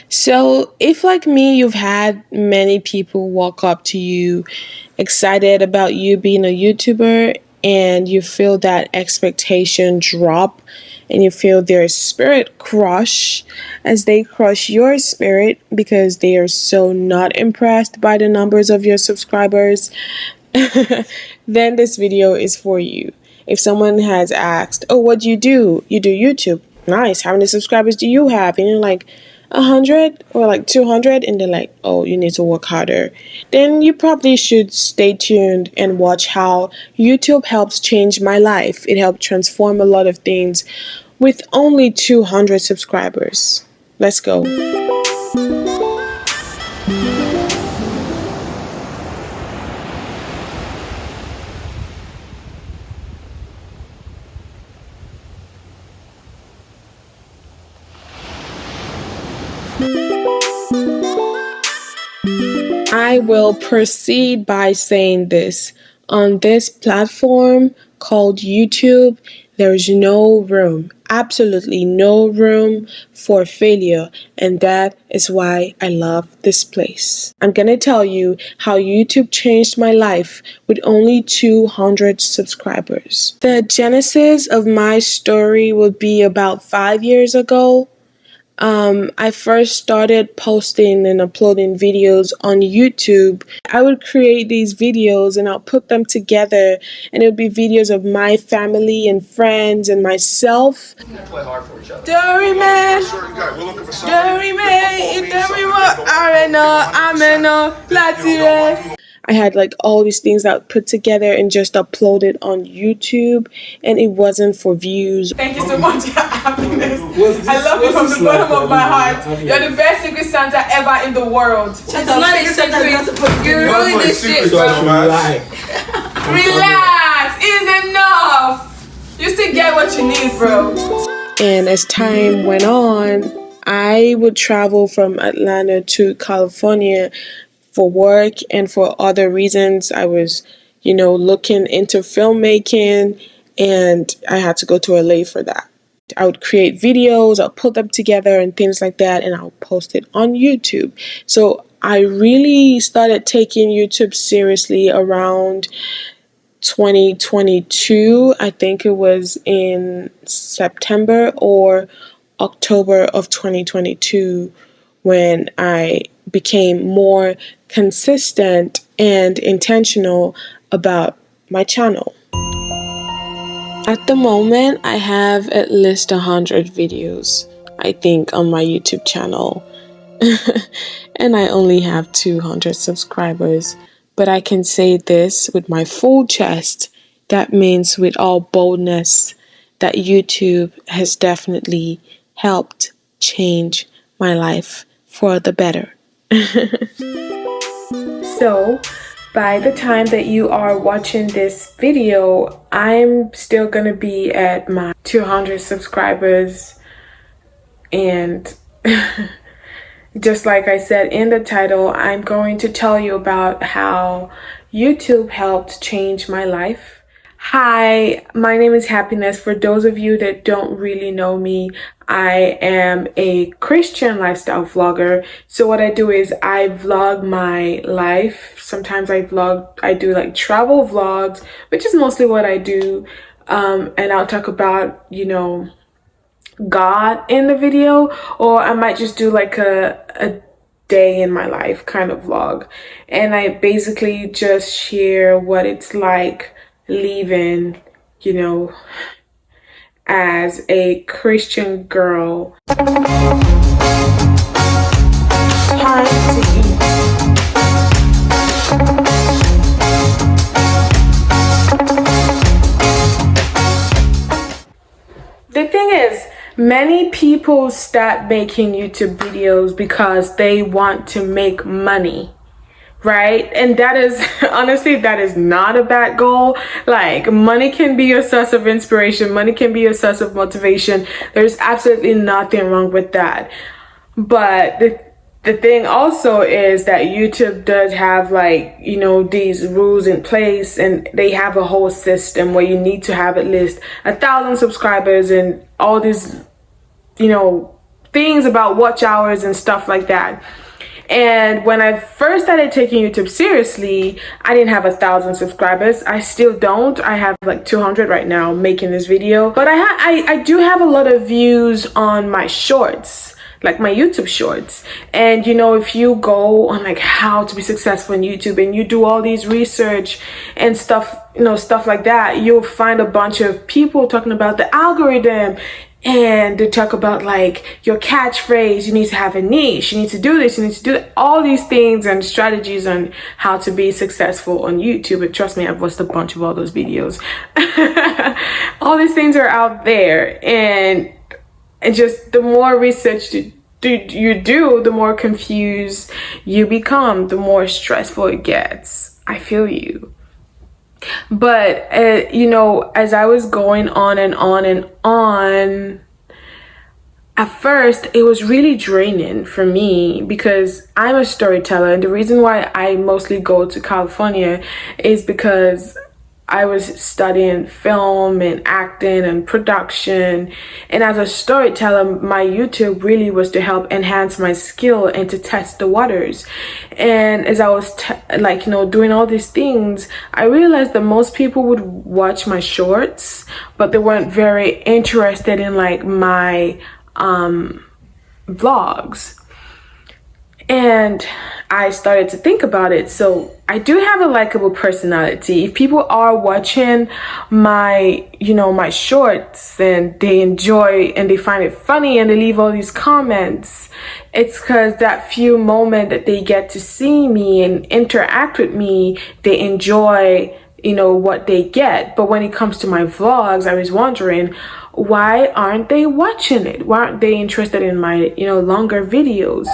So, if like me, you've had many people walk up to you excited about you being a YouTuber and you feel that expectation drop and you feel their spirit crush as they crush your spirit because they are so not impressed by the numbers of your subscribers, then this video is for you. If someone has asked, "Oh, what do you do? You do YouTube. Nice. How many subscribers do you have?" And you're like, 100 or like 200, and they're like, "Oh, you need to work harder." Then you probably should stay tuned and watch how YouTube helps change my life. It helped transform a lot of things with only 200 subscribers. Let's go. I will proceed by saying this. On this platform called YouTube, there is no room, absolutely no room for failure, and that is why I love this place. I'm gonna tell you how YouTube changed my life with only 200 subscribers. The genesis of my story would be about 5 years ago. I first started posting and uploading videos on YouTube. I would create these videos and I'll put them together, and it would be videos of my family and friends and myself. Play hard for each other. Dairyman, Latire. I had like all these things that I would put together and just upload it on YouTube, and it wasn't for views. Thank you so much for your happiness. I love you from the bottom of my heart. You're the best Secret Santa ever in the world. It's not a secret. You're really the shit, bro. Relax. It's enough. You still get what you need, bro. And as time went on, I would travel from Atlanta to California for work and for other reasons. I was, looking into filmmaking, and I had to go to LA for that. I would create videos, I'll put them together and things like that, and I'll post it on YouTube. So I really started taking YouTube seriously around 2022. I think it was in September or October of 2022 when I became more consistent and intentional about my channel. At the moment, I have at least 100 videos, I think, on my YouTube channel. And I only have 200 subscribers. But I can say this with my full chest. That means with all boldness that YouTube has definitely helped change my life for the better. So, by the time that you are watching this video, I'm still gonna be at my 200 subscribers, and just like I said in the title, I'm going to tell you about how YouTube helped change my life. Hi, my name is Happiness. For those of you that don't really know me, I am a Christian lifestyle vlogger. So what I do is I vlog my life. Sometimes I do like travel vlogs, which is mostly what I do. And I'll talk about, God in the video, or I might just do like a day in my life kind of vlog. And I basically just share what it's like leaving, as a Christian girl. Time to eat. The thing is, many people start making YouTube videos because they want to make money. Right? And that is, honestly, that is not a bad goal. Like, money can be your source of inspiration. Money can be your source of motivation. There's absolutely nothing wrong with that. But the thing also is that YouTube does have these rules in place, and they have a whole system where you need to have at least 1,000 subscribers and all these, things about watch hours and stuff like that. And when I first started taking YouTube seriously, I didn't have 1,000 subscribers. I still don't. I have like 200 right now making this video. But I do have a lot of views on my shorts, like my YouTube shorts. And you know, if you go on like how to be successful in YouTube and you do all these research and stuff, you know, stuff like that, you'll find a bunch of people talking about the algorithm, and they talk about like your catchphrase, you need to have a niche, you need to do this, you need to do that, all these things and strategies on how to be successful on YouTube. And trust me, I've watched a bunch of all those videos. All these things are out there, and just the more research you do, the more confused you become, the more stressful it gets. I feel you. But you know, as I was going on and on and on, at first it was really draining for me because I'm a storyteller, and the reason why I mostly go to California is because I was studying film and acting and production, and as a storyteller, my YouTube really was to help enhance my skill and to test the waters. And as I was like, you know, doing all these things, I realized that most people would watch my shorts, but they weren't very interested in like my vlogs. And I started to think about it. So I do have a likable personality. If people are watching my, you know, my shorts and they enjoy and they find it funny and they leave all these comments, it's because that few moment that they get to see me and interact with me, they enjoy, you know, what they get. But when it comes to my vlogs, I was wondering, why aren't they watching it? Why aren't they interested in my, you know, longer videos?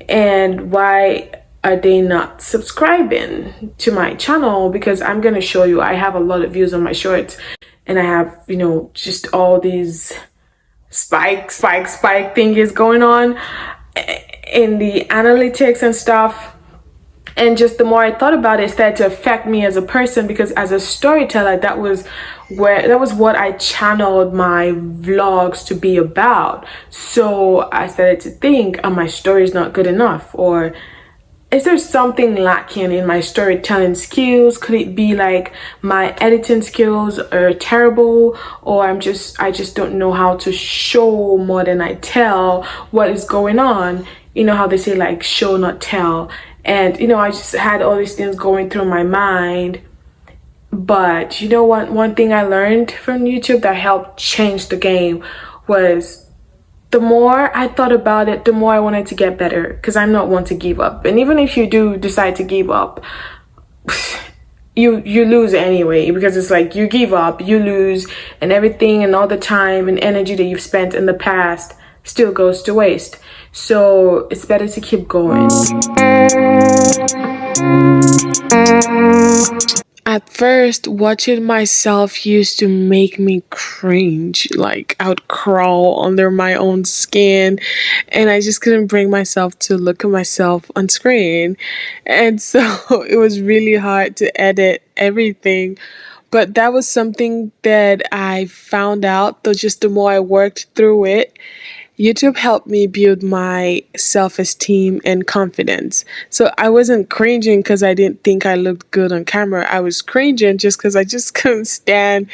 And why are they not subscribing to my channel? Because I'm gonna show you, I have a lot of views on my shorts, and I have, you know, just all these spike thing is going on in the analytics and stuff. And just the more I thought about it, it started to affect me as a person, because as a storyteller, that was what I channeled my vlogs to be about. So I started to think, my story is not good enough, or is there something lacking in my storytelling skills? Could it be like my editing skills are terrible, or I just don't know how to show more than I tell what is going on? You know how they say like show not tell. And you know, I just had all these things going through my mind. But you know what, one thing I learned from YouTube that helped change the game was, the more I thought about it, the more I wanted to get better, because I'm not one to give up. And even if you do decide to give up, you lose anyway, because it's like you give up, you lose, and everything and all the time and energy that you've spent in the past still goes to waste. So it's better to keep going. At first, watching myself used to make me cringe. Like, I would crawl under my own skin, and I just couldn't bring myself to look at myself on screen. And so it was really hard to edit everything. But that was something that I found out, though, just the more I worked through it. YouTube helped me build my self-esteem and confidence. So I wasn't cringing because I didn't think I looked good on camera. I was cringing just because I just couldn't stand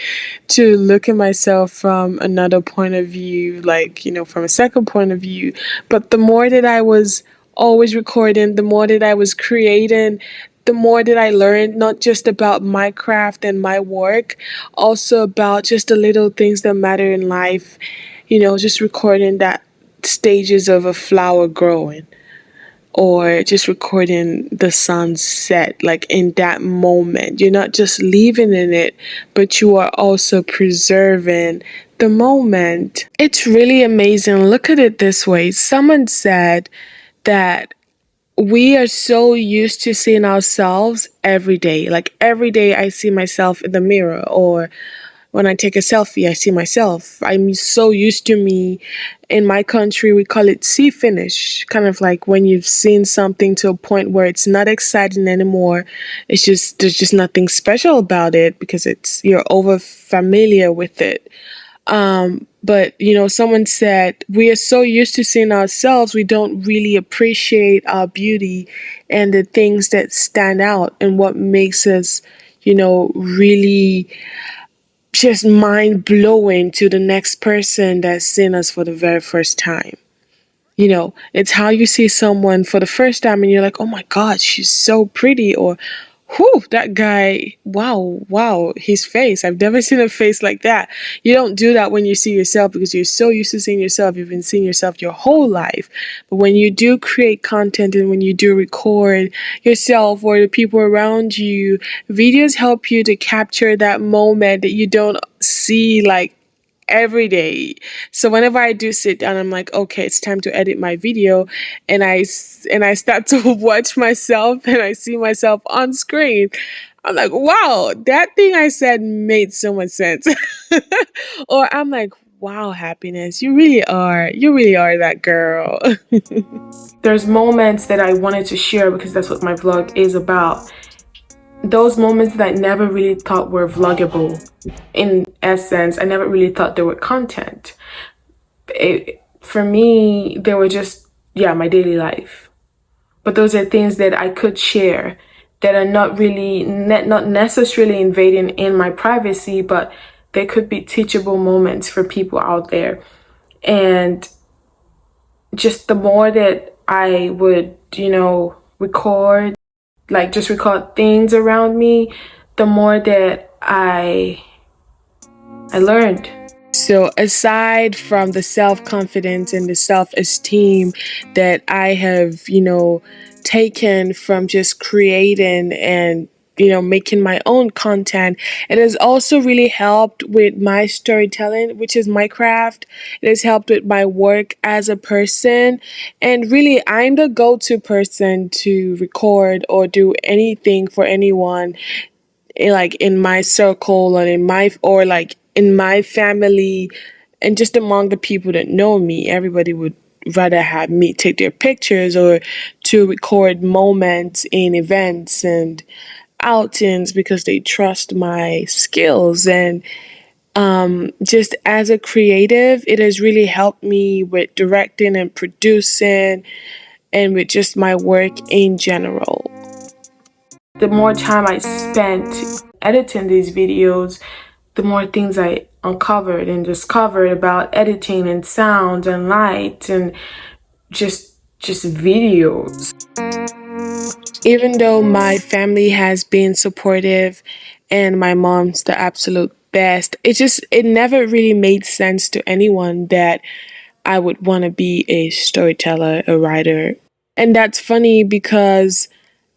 to look at myself from another point of view, like, you know, from a second point of view. But the more that I was always recording, the more that I was creating, the more that I learned, not just about my craft and my work, also about just the little things that matter in life. You know, just recording that stages of a flower growing, or just recording the sunset, like in that moment. You're not just living in it, but you are also preserving the moment. It's really amazing. Look at it this way. Someone said that we are so used to seeing ourselves every day. Like every day I see myself in the mirror, or when I take a selfie, I see myself. I'm so used to me. In my country, we call it see finish. Kind of like when you've seen something to a point where it's not exciting anymore. It's just, there's just nothing special about it because you're over familiar with it. But, someone said, we are so used to seeing ourselves, we don't really appreciate our beauty and the things that stand out and what makes us, really just mind blowing to the next person that's seen us for the very first time. It's how you see someone for the first time and you're like, oh my God, she's so pretty. Or, whew, that guy, wow, wow, his face. I've never seen a face like that. You don't do that when you see yourself because you're so used to seeing yourself. You've been seeing yourself your whole life. But when you do create content and when you do record yourself or the people around you, videos help you to capture that moment that you don't see like every day. So whenever I do sit down, I'm like, okay, it's time to edit my video, and I start to watch myself, and I see myself on screen. I'm like, wow, that thing I said made so much sense. Or I'm like, wow, Happiness, you really are that girl. There's moments that I wanted to share because that's what my vlog is about. Those moments that I never really thought were vloggable. In essence, I never really thought they were content. For me, they were just, my daily life. But those are things that I could share that are not really, not necessarily invading in my privacy, but they could be teachable moments for people out there. And just the more that I would, record, like just record things around me, the more that I learned. So aside from the self-confidence and the self-esteem that I have, taken from just creating and making my own content, it has also really helped with my storytelling, which is my craft. It has helped with my work as a person. And really, I'm the go-to person to record or do anything for anyone, like in my circle and in my family and just among the people that know me. Everybody would rather have me take their pictures or to record moments in events and outings because they trust my skills. And just as a creative, it has really helped me with directing and producing and with just my work in general. The more time I spent editing these videos, the more things I uncovered and discovered about editing and sound and light and just videos. Even though my family has been supportive and my mom's the absolute best, it never really made sense to anyone that I would want to be a storyteller, a writer. And that's funny because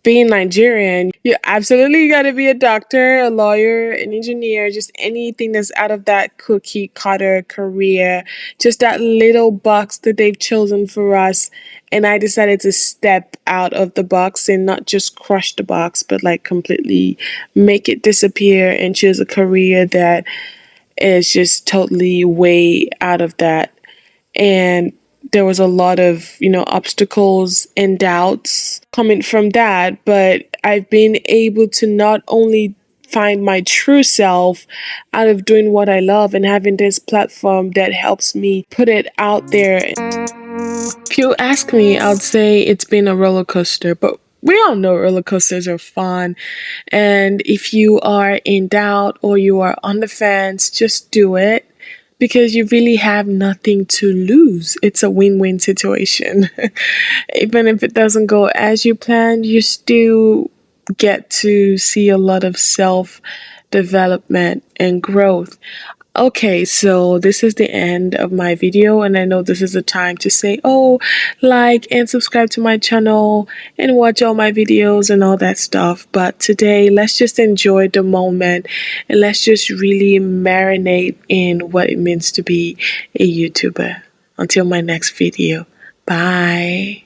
being Nigerian, you absolutely got to be a doctor, a lawyer, an engineer, just anything that's out of that cookie cutter career, just that little box that they've chosen for us. And I decided to step out of the box and not just crush the box, but like completely make it disappear and choose a career that is just totally way out of that. And there was a lot of, obstacles and doubts coming from that. But I've been able to not only find my true self out of doing what I love and having this platform that helps me put it out there. If you ask me, I would say it's been a roller coaster, but we all know roller coasters are fun. And if you are in doubt or you are on the fence, just do it because you really have nothing to lose. It's a win-win situation. Even if it doesn't go as you planned, you still get to see a lot of self-development and growth. Okay, so this is the end of my video, and I know this is the time to say, oh, like and subscribe to my channel and watch all my videos and all that stuff. But today, let's just enjoy the moment and let's just really marinate in what it means to be a YouTuber. Until my next video, bye.